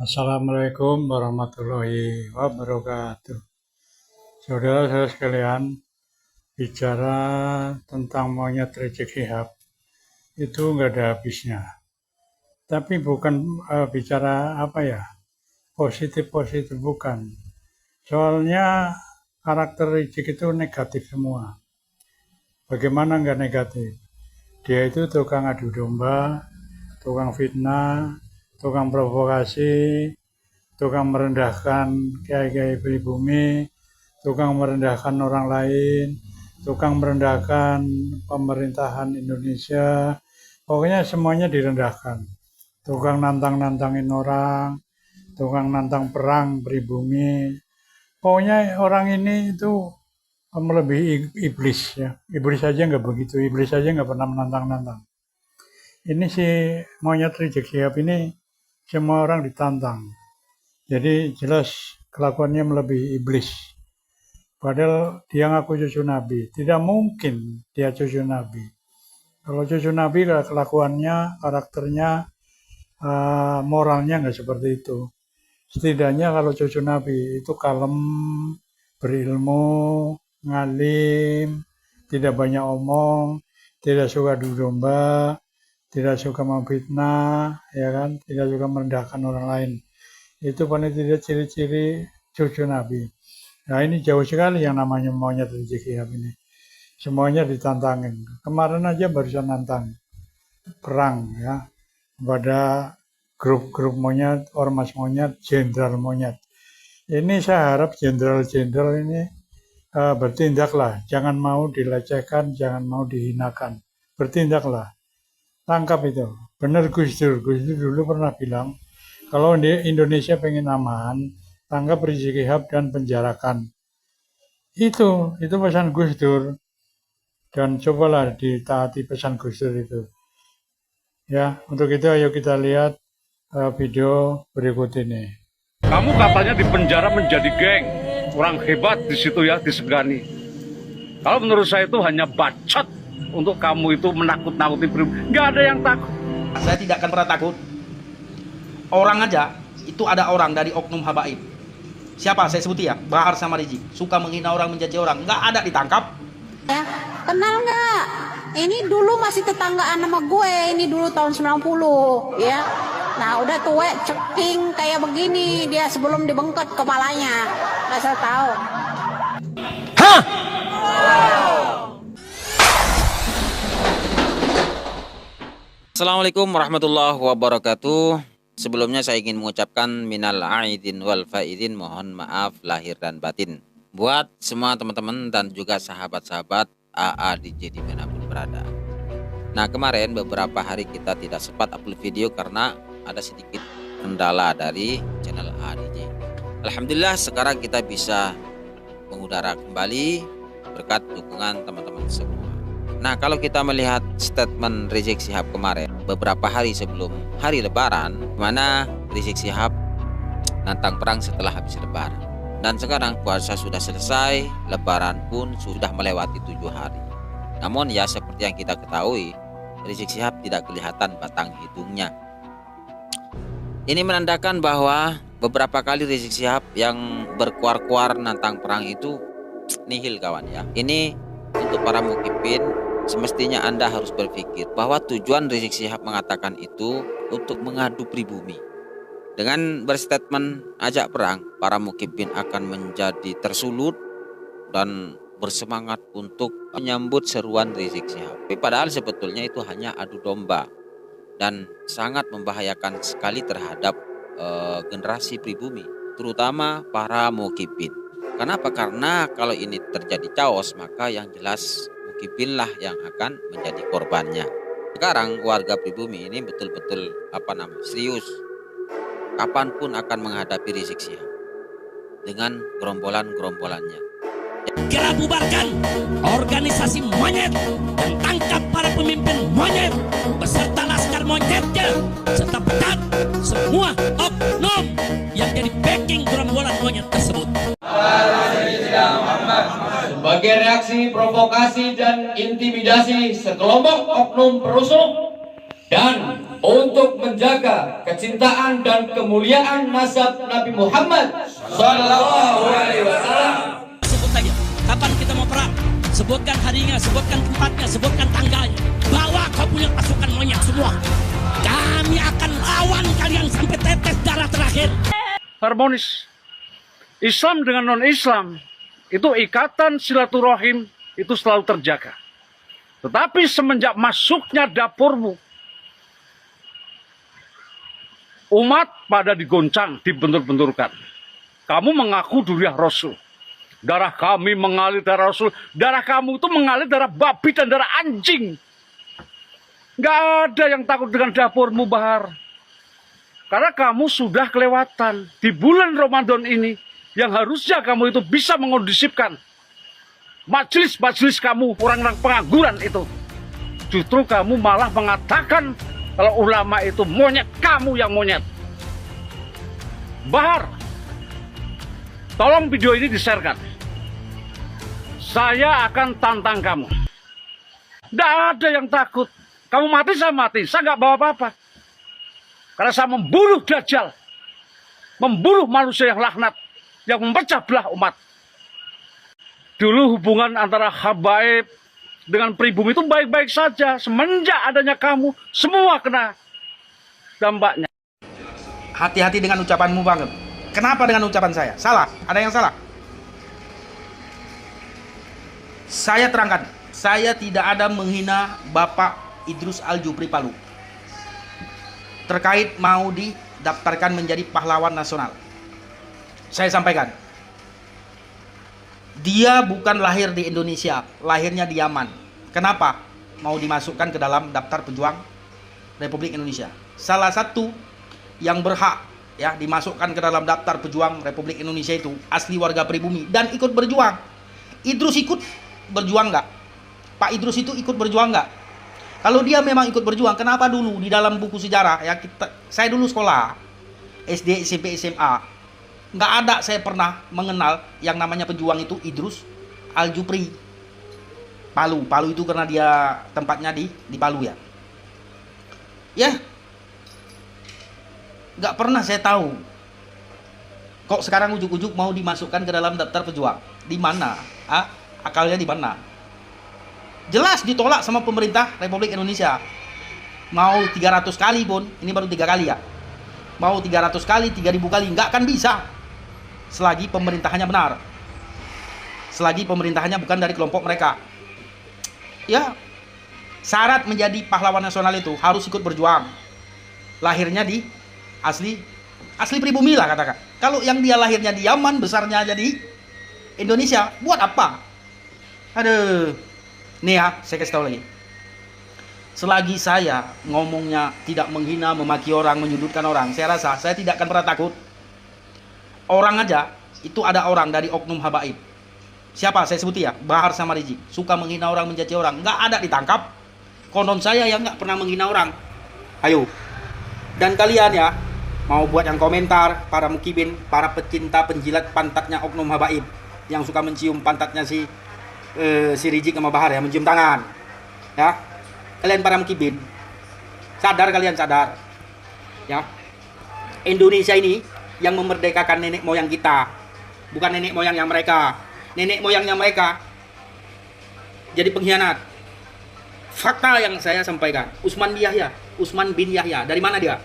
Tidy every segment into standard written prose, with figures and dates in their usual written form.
Assalamualaikum warahmatullahi wabarakatuh. Saudara-saudara sekalian, bicara tentang monyet Rizik Syihab itu nggak ada habisnya. Tapi bukan bicara positif-positif, bukan. Soalnya karakter Rizik itu negatif semua. Bagaimana nggak negatif? Dia itu tukang adu domba, tukang fitnah, tukang provokasi, tukang merendahkan kiai-kiai pribumi, tukang merendahkan orang lain, tukang merendahkan pemerintahan Indonesia. Pokoknya semuanya direndahkan. Tukang nantang-nantangin orang, tukang nantang perang pribumi. Pokoknya orang ini itu melebihi iblis ya. Iblis saja nggak begitu, iblis saja nggak pernah menantang-nantang. Ini si monyet Rizik Syihab ini semua orang ditantang. Jadi jelas kelakuannya melebihi iblis. Padahal dia ngaku cucu Nabi. Tidak mungkin dia cucu Nabi. Kalau cucu Nabi kelakuannya, karakternya, moralnya nggak seperti itu. Setidaknya kalau cucu Nabi itu kalem, berilmu, ngalim, tidak banyak omong, tidak suka adu domba, tidak suka memfitnah, ya kan, tidak suka merendahkan orang lain. Itu paling tidak ciri-ciri cucu Nabi. Nah ini jauh sekali yang namanya monyet Rizik Syihab ini. Semuanya ditantangin. Kemarin aja barusan nantang perang ya pada grup-grup monyet, ormas monyet, jenderal monyet. Ini saya harap jenderal-jenderal ini bertindaklah. Jangan mau dilecehkan, jangan mau dihinakan. Bertindaklah. Tangkap itu. Benar Gus Dur. Gus Dur dulu pernah bilang, kalau Indonesia pengen aman, tangkap Rizik Syihab dan penjarakan. Itu pesan Gus Dur. Dan cobalah ditaati pesan Gus Dur itu. Ya, untuk itu ayo kita lihat video berikut ini. Kamu katanya di penjara menjadi geng, orang hebat di situ ya, disegani. Kalau menurut saya itu hanya bacot untuk kamu itu menakut-nakuti pribumi. Nggak ada yang takut. Saya tidak akan pernah takut. Orang aja, itu ada orang dari oknum habaib. Siapa? Saya sebuti ya, Bahar sama Rizik. Suka menghina orang, mencaci orang. Nggak ada ditangkap. Ya, kenal nggak? Ini dulu masih tetanggaan sama gue. Ini dulu tahun 90, ya. Nah, udah tua, ceking kayak begini dia sebelum dibengket kepalanya. Nggak saya tahu. Hah? Assalamualaikum warahmatullahi wabarakatuh. Sebelumnya saya ingin mengucapkan minal aidin wal faidin, mohon maaf lahir dan batin buat semua teman-teman dan juga sahabat-sahabat AA DJ dimanapun berada. Nah, kemarin beberapa hari kita tidak sempat upload video karena ada sedikit kendala dari channel AA DJ. Alhamdulillah sekarang kita bisa mengudara kembali berkat dukungan teman-teman semua. Nah, kalau kita melihat statement Rizik Syihab kemarin beberapa hari sebelum hari Lebaran, mana Rizik Syihab nantang perang setelah habis Lebaran. Dan sekarang puasa sudah selesai, Lebaran pun sudah melewati 7 hari. Namun ya seperti yang kita ketahui, Rizik Syihab tidak kelihatan batang hidungnya. Ini menandakan bahwa beberapa kali Rizik Syihab yang berkuar-kuar nantang perang itu nihil kawan ya. Ini untuk para mukibin, semestinya Anda harus berpikir bahwa tujuan Rizik Syihab mengatakan itu untuk mengadu pribumi. Dengan berstatement ajak perang, para mukibin akan menjadi tersulut dan bersemangat untuk menyambut seruan Rizik Syihab. Tapi padahal sebetulnya itu hanya adu domba dan sangat membahayakan sekali terhadap generasi pribumi, terutama para mukibin. Kenapa? Karena kalau ini terjadi chaos, maka yang jelas mukibinlah yang akan menjadi korbannya. Sekarang warga pribumi ini betul-betul serius. Kapanpun akan menghadapi Rizik Syihab dengan gerombolan-gerombolannya. Segera bubarkan organisasi monyet dan tangkap para pemimpin monyet beserta laskar monyetnya, serta pecat semua oknum yang jadi backing gerombolan monyet tersebut. Sebagai reaksi provokasi dan intimidasi sekelompok oknum perusuh dan untuk menjaga kecintaan dan kemuliaan nasab Nabi Muhammad Sallallahu Alaihi Wasallam. Sebut saja, kapan kita mau perang? Sebutkan harinya, sebutkan tempatnya, sebutkan tanggalnya. Bawa kau punya pasukan monyet semua. Kami akan lawan kalian sampai tetes darah terakhir. Harmonis. Islam dengan non-Islam itu ikatan silaturahim itu selalu terjaga. Tetapi semenjak masuknya dapurmu, umat pada digoncang, dibentur-benturkan. Kamu mengaku duriah Rasul. Darah kami mengalir darah Rasul. Darah kamu itu mengalir darah babi dan darah anjing. Gak ada yang takut dengan dapurmu, Bahar. Karena kamu sudah kelewatan. Di bulan Ramadan ini, yang harusnya kamu itu bisa mengondisipkan majelis-majelis kamu, orang-orang pengangguran itu. Justru kamu malah mengatakan kalau ulama itu monyet, kamu yang monyet. Bahar, tolong video ini di-sharekan. Saya akan tantang kamu. Tidak ada yang takut. Kamu mati, saya mati. Saya nggak bawa apa-apa. Karena saya membunuh Dajjal. Membunuh manusia yang laknat. Yang memecah belah umat. Dulu hubungan antara habaib dengan pribumi itu baik-baik saja. Semenjak adanya kamu, semua kena dampaknya. Hati-hati dengan ucapanmu banget. Kenapa dengan ucapan saya? Salah? Ada yang salah? Saya terangkan, saya tidak ada menghina Bapak Idrus Al-Jupri Palu terkait mau didaftarkan menjadi pahlawan nasional. Saya sampaikan, dia bukan lahir di Indonesia, lahirnya di Yaman. Kenapa mau dimasukkan ke dalam daftar pejuang Republik Indonesia? Salah satu yang berhak ya dimasukkan ke dalam daftar pejuang Republik Indonesia itu asli warga pribumi dan ikut berjuang. Idrus ikut berjuang nggak? Pak Idrus itu ikut berjuang nggak? Kalau dia memang ikut berjuang, kenapa dulu di dalam buku sejarah ya saya dulu sekolah SD, SMP, SMA, nggak ada saya pernah mengenal yang namanya pejuang itu Idrus Al-Jupri Palu. Palu itu karena dia tempatnya di Palu ya. Ya, nggak pernah saya tahu. Kok sekarang ujuk-ujuk mau dimasukkan ke dalam daftar pejuang? Di mana? Akalnya di mana? Jelas ditolak sama pemerintah Republik Indonesia. Mau 300 kali pun, ini baru 3 kali ya. Mau 300 kali, 3000 kali, nggak akan bisa. Selagi pemerintahannya benar. Selagi pemerintahannya bukan dari kelompok mereka. Ya, syarat menjadi pahlawan nasional itu harus ikut berjuang. Lahirnya di asli pribumi lah katakan. Kalau yang dia lahirnya di Yaman, besarnya jadi Indonesia, buat apa? Aduh, nih ya, saya kasih tahu lagi. Selagi saya ngomongnya tidak menghina, memaki orang, menyudutkan orang, saya rasa saya tidak akan pernah takut. Orang aja, itu ada orang dari oknum habaib. Siapa? Saya sebutin ya, Bahar sama Rizik. Suka menghina orang, mencaci orang. Nggak ada ditangkap. Konon saya yang nggak pernah menghina orang. Ayo. Dan kalian ya, mau buat yang komentar, para mukibin, para pecinta penjilat pantatnya oknum habaib. Yang suka mencium pantatnya si Rizik sama Bahar ya, mencium tangan ya. Kalian para mukibin, sadar kalian sadar ya, Indonesia ini yang memerdekakan nenek moyang kita, bukan nenek moyang yang mereka. Nenek moyangnya mereka jadi pengkhianat. Fakta yang saya sampaikan, Usman bin Yahya, dari mana dia?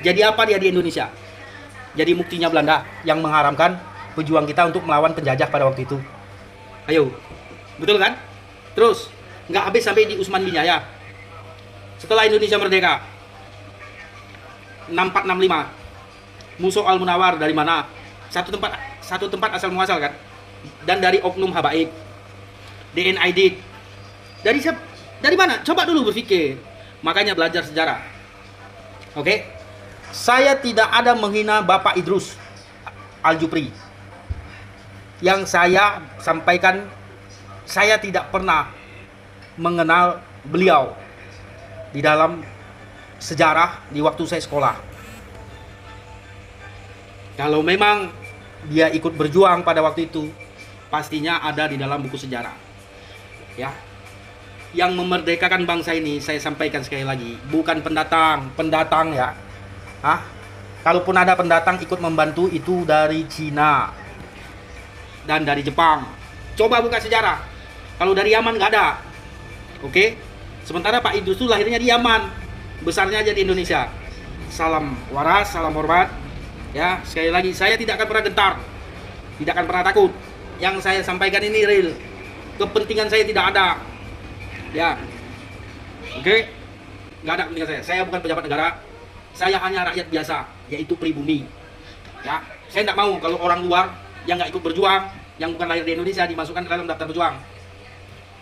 Jadi apa dia di Indonesia? Jadi muktinya Belanda yang mengharamkan pejuang kita untuk melawan penjajah pada waktu itu. Ayo, betul kan? Terus, nggak habis sampai di Usman bin Yahya. Setelah Indonesia merdeka, 6465, Musuh Al-Munawar dari mana? Satu tempat asal muasal kan? Dan dari oknum habaib. DNID. Dari mana? Coba dulu berpikir. Makanya belajar sejarah. Oke? Saya tidak ada menghina Bapak Idrus Al-Jupri. Yang saya sampaikan, saya tidak pernah mengenal beliau di dalam sejarah di waktu saya sekolah. Kalau memang dia ikut berjuang pada waktu itu, pastinya ada di dalam buku sejarah. Ya. yang memerdekakan bangsa ini, saya sampaikan sekali lagi, bukan pendatang ya. Kalaupun ada pendatang ikut membantu itu dari Cina dan dari Jepang. Coba buka sejarah. Kalau dari Yaman nggak ada. Oke? Sementara Pak Idrus itu lahirnya di Yaman, besarnya aja di Indonesia. Salam waras, salam hormat. Ya, sekali lagi saya tidak akan pernah gentar. Tidak akan pernah takut. Yang saya sampaikan ini real. Kepentingan saya tidak ada. Ya. Oke? Nggak ada kepentingan saya. Saya bukan pejabat negara. Saya hanya rakyat biasa, yaitu pribumi. Ya, saya tidak mau kalau orang luar yang nggak ikut berjuang, yang bukan lahir di Indonesia dimasukkan ke dalam daftar pejuang.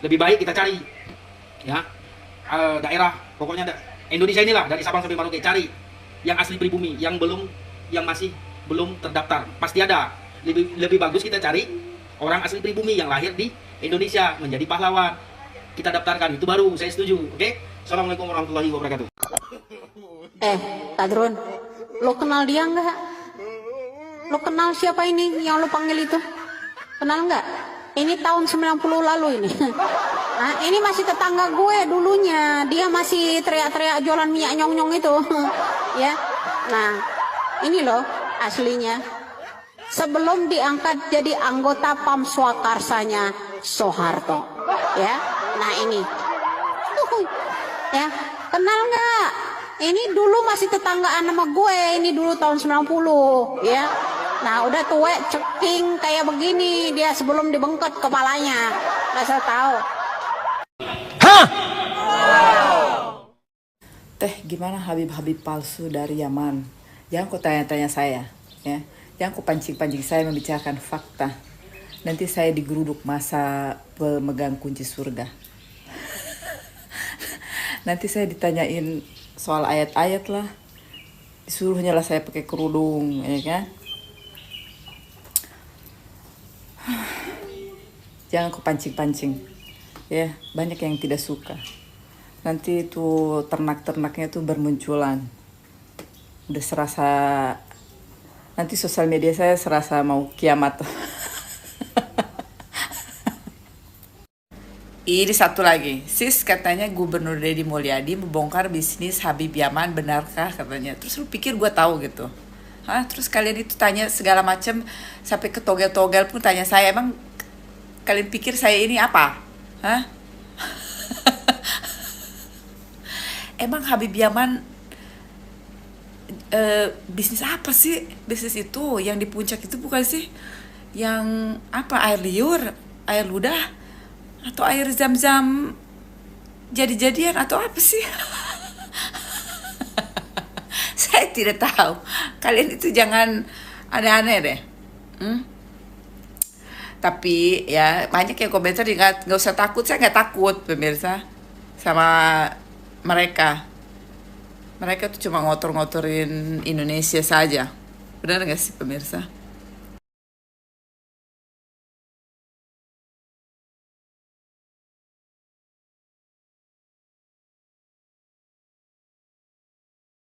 Lebih baik kita cari, ya, daerah, pokoknya Indonesia inilah dari Sabang sampai Merauke, cari yang asli pribumi, yang masih belum terdaftar. Pasti ada. Lebih bagus kita cari orang asli pribumi yang lahir di Indonesia menjadi pahlawan. Kita daftarkan, itu baru saya setuju. Oke? Assalamualaikum warahmatullahi wabarakatuh. Tadrun, lo kenal dia nggak? Lo kenal siapa ini yang lo panggil itu? Kenal nggak? Ini tahun 90 lalu ini. Nah, ini masih tetangga gue dulunya. Dia masih teriak-teriak jualan minyak nyong-nyong itu. Ya. Nah, ini loh aslinya. Sebelum diangkat jadi anggota PAM Swakarsanya Soeharto. Ya. Nah, ini. Ya, kenal nggak? Ini dulu masih tetanggaan sama gue. Ini dulu tahun 90, ya. Nah, udah tua ceking kayak begini dia sebelum dibengket kepalanya. Nggak saya tahu. Teh, gimana Habib-Habib palsu dari Yaman? Jangan kau tanya-tanya saya, ya. Jangan kau pancing-pancing saya membicarakan fakta. Nanti saya digeruduk masa pemegang kunci surga. Nanti saya ditanyain soal ayat-ayat lah. Disuruhnya lah saya pakai kerudung, ya kan? Jangan kau pancing-pancing. Ya, banyak yang tidak suka. Nanti itu ternak-ternaknya tuh bermunculan. Udah serasa, nanti sosial media saya serasa mau kiamat. Ini satu lagi, sis katanya Gubernur Deddy Mulyadi membongkar bisnis Habib Yaman, benarkah katanya. Terus lu pikir gue tahu gitu? Terus kalian itu tanya segala macam sampai ke togel-togel pun tanya saya, emang kalian pikir saya ini apa? Emang Habib Yaman bisnis apa sih? Bisnis itu yang di puncak itu bukan sih? Yang apa, air liur, air ludah, atau air zam-zam jadi-jadian atau apa sih? Saya tidak tahu. Kalian itu jangan aneh-aneh deh. Tapi ya banyak yang komentar, nggak usah takut. Saya nggak takut pemirsa sama mereka. Mereka tuh cuma ngotor-ngotorin Indonesia saja. Benar nggak sih pemirsa?